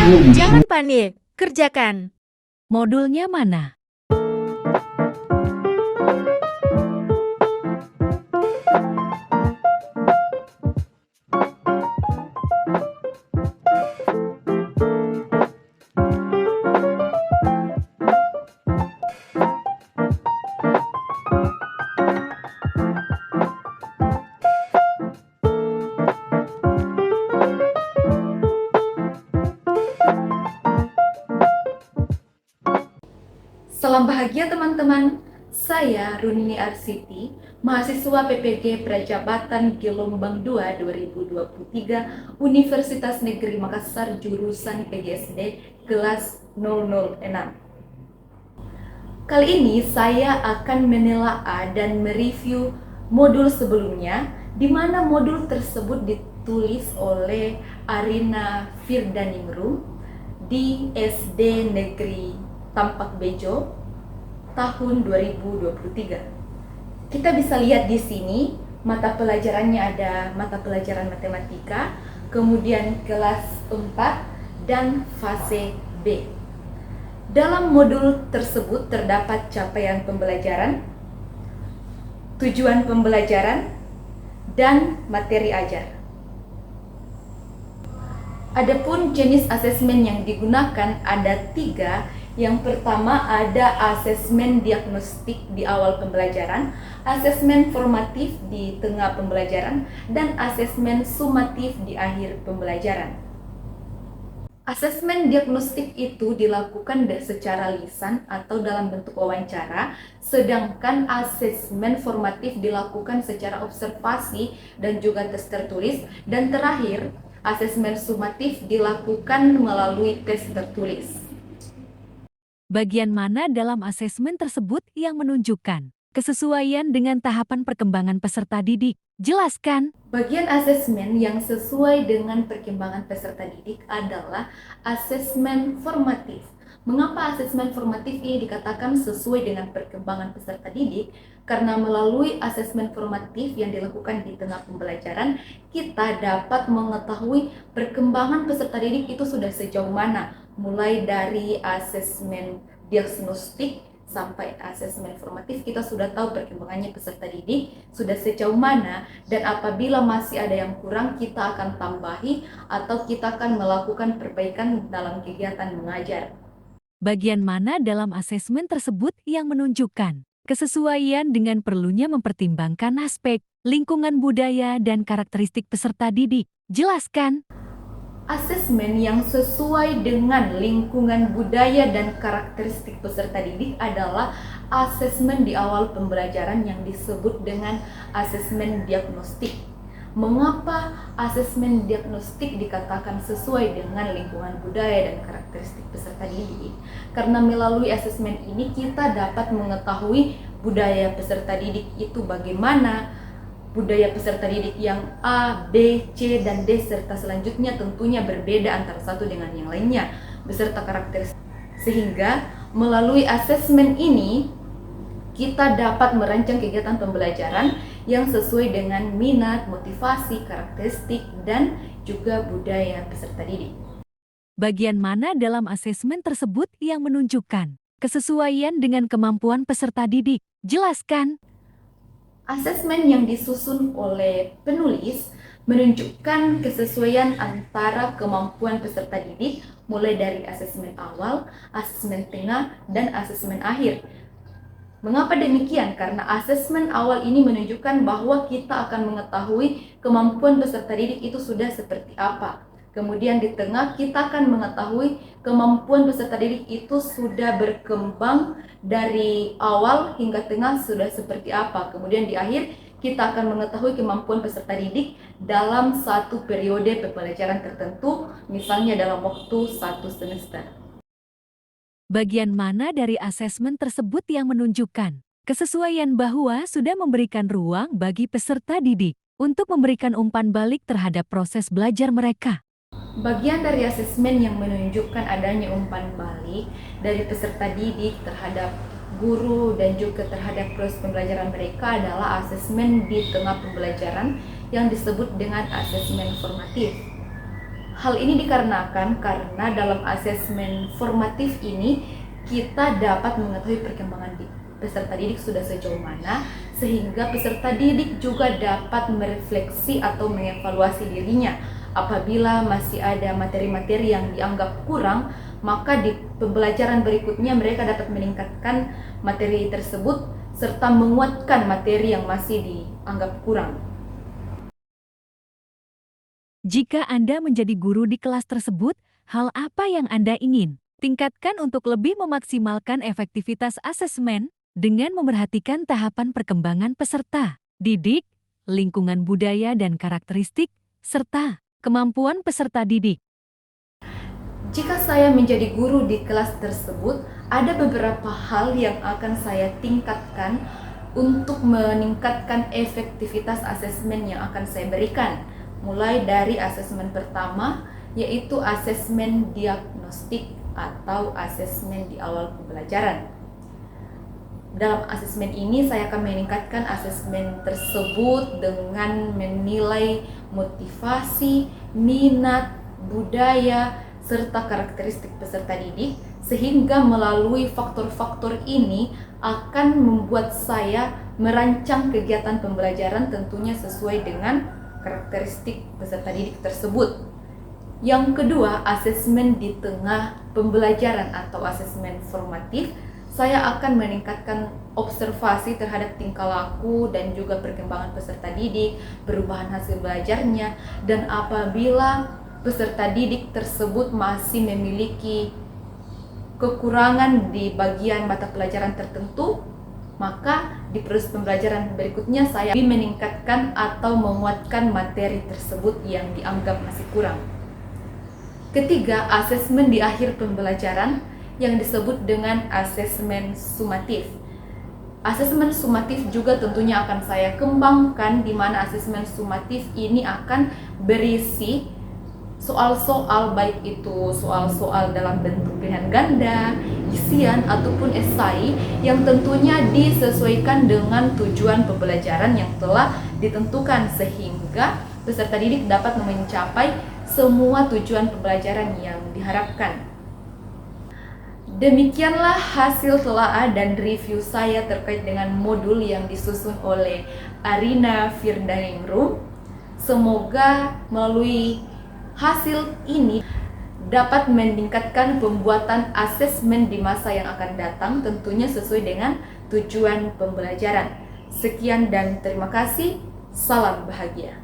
Jangan panik, kerjakan. Modulnya mana? Salam bahagia teman-teman, saya Runini Arsiti, mahasiswa PPG Prajabatan Gelombang 2 2023 Universitas Negeri Makassar jurusan PGSD kelas 006. Kali ini saya akan menelaah dan mereview modul sebelumnya, di mana modul tersebut ditulis oleh Arina Firdaningrum di SD Negeri Tampak Bejo tahun 2023. Kita bisa lihat di sini mata pelajarannya ada mata pelajaran matematika, kemudian kelas 4 dan fase B. Dalam modul tersebut terdapat capaian pembelajaran, tujuan pembelajaran, dan materi ajar. Adapun jenis asesmen yang digunakan ada 3. Yang pertama ada asesmen diagnostik di awal pembelajaran, asesmen formatif di tengah pembelajaran, dan asesmen sumatif di akhir pembelajaran. Asesmen diagnostik itu dilakukan secara lisan atau dalam bentuk wawancara, sedangkan asesmen formatif dilakukan secara observasi dan juga tes tertulis, dan terakhir asesmen sumatif dilakukan melalui tes tertulis. Bagian mana dalam asesmen tersebut yang menunjukkan kesesuaian dengan tahapan perkembangan peserta didik? Jelaskan. Bagian asesmen yang sesuai dengan perkembangan peserta didik adalah asesmen formatif. Mengapa asesmen formatif ini dikatakan sesuai dengan perkembangan peserta didik? Karena melalui asesmen formatif yang dilakukan di tengah pembelajaran, kita dapat mengetahui perkembangan peserta didik itu sudah sejauh mana, mulai dari asesmen diagnostik sampai asesmen formatif. Kita sudah tahu perkembangannya peserta didik sudah sejauh mana, dan apabila masih ada yang kurang kita akan tambahi atau kita akan melakukan perbaikan dalam kegiatan mengajar. Bagian mana dalam asesmen tersebut yang menunjukkan kesesuaian dengan perlunya mempertimbangkan aspek lingkungan budaya dan karakteristik peserta didik? Jelaskan. Asesmen yang sesuai dengan lingkungan budaya dan karakteristik peserta didik adalah asesmen di awal pembelajaran yang disebut dengan asesmen diagnostik. Mengapa asesmen diagnostik dikatakan sesuai dengan lingkungan budaya dan karakteristik peserta didik? Karena melalui asesmen ini kita dapat mengetahui budaya peserta didik itu bagaimana, budaya peserta didik yang A, B, C, dan D serta selanjutnya tentunya berbeda antara satu dengan yang lainnya beserta karakteristik. Sehingga melalui asesmen ini kita dapat merancang kegiatan pembelajaran yang sesuai dengan minat, motivasi, karakteristik, dan juga budaya peserta didik. Bagian mana dalam asesmen tersebut yang menunjukkan kesesuaian dengan kemampuan peserta didik? Jelaskan. Asesmen yang disusun oleh penulis menunjukkan kesesuaian antara kemampuan peserta didik mulai dari asesmen awal, asesmen tengah, dan asesmen akhir. Mengapa demikian? Karena asesmen awal ini menunjukkan bahwa kita akan mengetahui kemampuan peserta didik itu sudah seperti apa. Kemudian di tengah kita akan mengetahui kemampuan peserta didik itu sudah berkembang dari awal hingga tengah sudah seperti apa. Kemudian di akhir kita akan mengetahui kemampuan peserta didik dalam satu periode pembelajaran tertentu, misalnya dalam waktu 1 semester. Bagian mana dari asesmen tersebut yang menunjukkan kesesuaian bahwa sudah memberikan ruang bagi peserta didik untuk memberikan umpan balik terhadap proses belajar mereka? Bagian dari asesmen yang menunjukkan adanya umpan balik dari peserta didik terhadap guru dan juga terhadap proses pembelajaran mereka adalah asesmen di tengah pembelajaran yang disebut dengan asesmen formatif. Hal ini dikarenakan karena dalam asesmen formatif ini kita dapat mengetahui perkembangan peserta didik sudah sejauh mana, sehingga peserta didik juga dapat merefleksi atau mengevaluasi dirinya. Apabila masih ada materi-materi yang dianggap kurang, maka di pembelajaran berikutnya mereka dapat meningkatkan materi tersebut serta menguatkan materi yang masih dianggap kurang. Jika Anda menjadi guru di kelas tersebut, hal apa yang Anda ingin? Tingkatkan untuk lebih memaksimalkan efektivitas asesmen dengan memerhatikan tahapan perkembangan peserta didik, lingkungan budaya dan karakteristik, serta kemampuan peserta didik. Jika saya menjadi guru di kelas tersebut, ada beberapa hal yang akan saya tingkatkan untuk meningkatkan efektivitas asesmen yang akan saya berikan. Mulai dari asesmen pertama, yaitu asesmen diagnostik atau asesmen di awal pembelajaran. Dalam asesmen ini saya akan meningkatkan asesmen tersebut dengan menilai motivasi, minat, budaya, serta karakteristik peserta didik, sehingga melalui faktor-faktor ini akan membuat saya merancang kegiatan pembelajaran tentunya sesuai dengan karakteristik peserta didik tersebut. Yang kedua, asesmen di tengah pembelajaran atau asesmen formatif, saya akan meningkatkan observasi terhadap tingkah laku dan juga perkembangan peserta didik, perubahan hasil belajarnya, dan apabila peserta didik tersebut masih memiliki kekurangan di bagian mata pelajaran tertentu, maka di proses pembelajaran berikutnya saya meningkatkan atau menguatkan materi tersebut yang dianggap masih kurang. Ketiga, asesmen di akhir pembelajaran yang disebut dengan asesmen sumatif. Asesmen sumatif juga tentunya akan saya kembangkan, di mana asesmen sumatif ini akan berisi soal-soal, baik itu soal-soal dalam bentuk pilihan ganda, isian, ataupun esai yang tentunya disesuaikan dengan tujuan pembelajaran yang telah ditentukan, sehingga peserta didik dapat mencapai semua tujuan pembelajaran yang diharapkan. Demikianlah hasil telaah dan review saya terkait dengan modul yang disusun oleh Arina Firdaningrum. Semoga melalui hasil ini dapat meningkatkan pembuatan asesmen di masa yang akan datang, tentunya sesuai dengan tujuan pembelajaran. Sekian dan terima kasih. Salam bahagia.